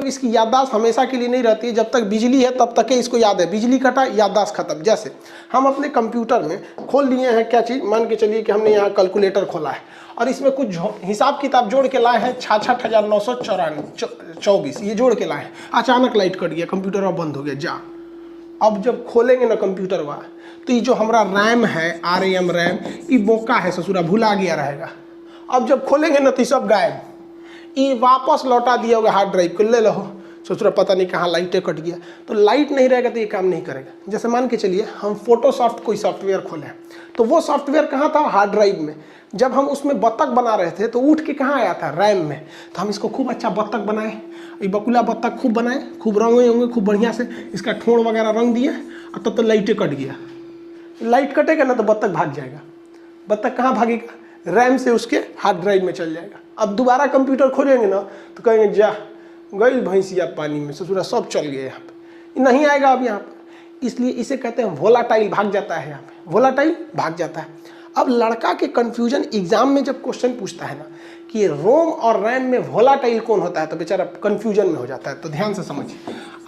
मतलब इसकी याददाश्त हमेशा के लिए नहीं रहती है, जब तक बिजली है तब तक इसको याद है, बिजली कटा याददाश्त खत्म। जैसे हम अपने कंप्यूटर में खोल लिए हैं क्या चीज़, मान के चलिए कि हमने यहाँ कैलकुलेटर खोला है और इसमें कुछ हिसाब किताब जोड़ के लाए हैं 66,924 ये जोड़ के लाए हैं। अचानक लाइट कट गया, कंप्यूटर अब बंद हो गया, जा। अब जब खोलेंगे ना कंप्यूटर वाला तो ये जो हमारा रैम है RAM रैम, ये बोका है ससुरा, भुला गया रहेगा। अब जब खोलेंगे ना तो सब गायब, ये वापस लौटा दिया होगा हार्ड ड्राइव को, ले लो ससुरा पता नहीं कहाँ लाइटें कट गया। तो लाइट नहीं रहेगा तो ये काम नहीं करेगा। जैसे मान के चलिए हम फोटोशॉफ्ट कोई सॉफ्टवेयर खोले तो वो सॉफ्टवेयर कहाँ था, हार्ड ड्राइव में। जब हम उसमें बत्तख बना रहे थे तो उठ के कहाँ आया था, रैम में। तो हम इसको खूब अच्छा बत्तख बनाए, ये बकुला बत्तख खूब बनाए, खूब रंगे होंगे खूब बढ़िया से, इसका ठोड़ वगैरह रंग दिए और तब तो लाइटें कट गया। लाइट कटेगा ना तो बत्तख भाग जाएगा। बत्तख कहाँ भागेगा, रैम से उसके हार्ड ड्राइव में चल जाएगा। अब दोबारा कंप्यूटर खोलेंगे ना तो कहेंगे जा गई भैंसिया पानी में, ससुरा सब चल गए, यहाँ पे नहीं आएगा अब यहाँ पर। इसलिए इसे कहते हैं वोलाटाइल, भाग जाता है, यहाँ पे वोलाटाइल भाग जाता है। अब लड़का के कन्फ्यूजन एग्जाम में जब क्वेश्चन पूछता है ना कि रोम और रैम में वोलाटाइल कौन होता है तो बेचारा कन्फ्यूजन में हो जाता है। तो ध्यान से समझिए,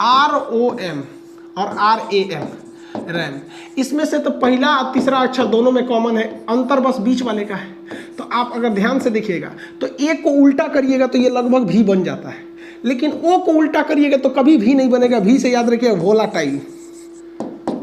ROM और RAM रैम, इसमें से तो पहला और तीसरा अक्षर दोनों में कॉमन है, अंतर बस बीच वाले का है। तो आप अगर ध्यान से देखिएगा तो ए को उल्टा करिएगा तो ये लगभग भी बन जाता है, लेकिन ओ को उल्टा करिएगा तो कभी भी नहीं बनेगा। भी से याद रखिएगा वोलाटाइल,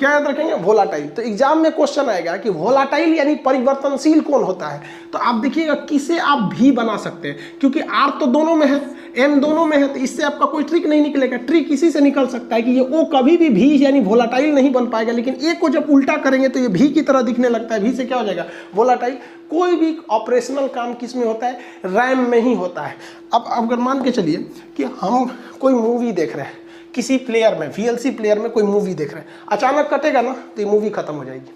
क्या याद रखेंगे, वोलाटाइल। तो एग्जाम में क्वेश्चन आएगा कि वोलाटाइल यानी परिवर्तनशील कौन होता है, तो आप देखिएगा किसे आप भी बना सकते हैं, क्योंकि R तो दोनों में है, M दोनों में है, तो इससे आपका कोई ट्रिक नहीं निकलेगा। ट्रिक इसी से निकल सकता है कि ये O कभी भी यानी वोलाटाइल नहीं बन पाएगा, लेकिन A को जब उल्टा करेंगे तो ये भी की तरह दिखने लगता है, भी से क्या हो जाएगा, वोलाटाइल। कोई भी ऑपरेशनल काम किस में होता है, रैम में ही होता है। अब अगर मान के चलिए कि हम कोई मूवी देख रहे हैं किसी प्लेयर में, VLC प्लेयर में कोई मूवी देख रहे हैं, अचानक कटेगा ना तो ये मूवी खत्म हो जाएगी।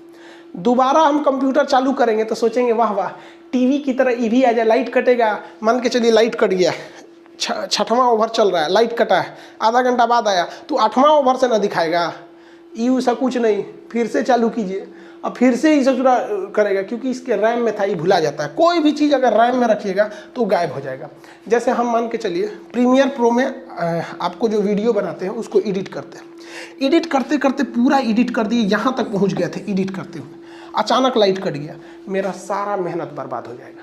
दोबारा हम कंप्यूटर चालू करेंगे तो सोचेंगे वाह वाह टीवी की तरह ये भी आ जाए, लाइट कटेगा। मान के चलिए लाइट कट गया, 6वां ओवर चल रहा है, लाइट कटा है, आधा घंटा बाद आया तो 8वां ओवर से ना दिखाएगा, ये ऐसा कुछ नहीं, फिर से चालू कीजिए, अब फिर से ही ससुरा करेगा, क्योंकि इसके रैम में था, ये भुला जाता है। कोई भी चीज़ अगर रैम में रखिएगा तो गायब हो जाएगा। जैसे हम मान के चलिए प्रीमियर प्रो में आपको जो वीडियो बनाते हैं उसको एडिट करते हैं, एडिट करते करते पूरा एडिट कर दिए, यहाँ तक पहुँच गए थे एडिट करते हुए, अचानक लाइट कट गया, मेरा सारा मेहनत बर्बाद हो जाएगा।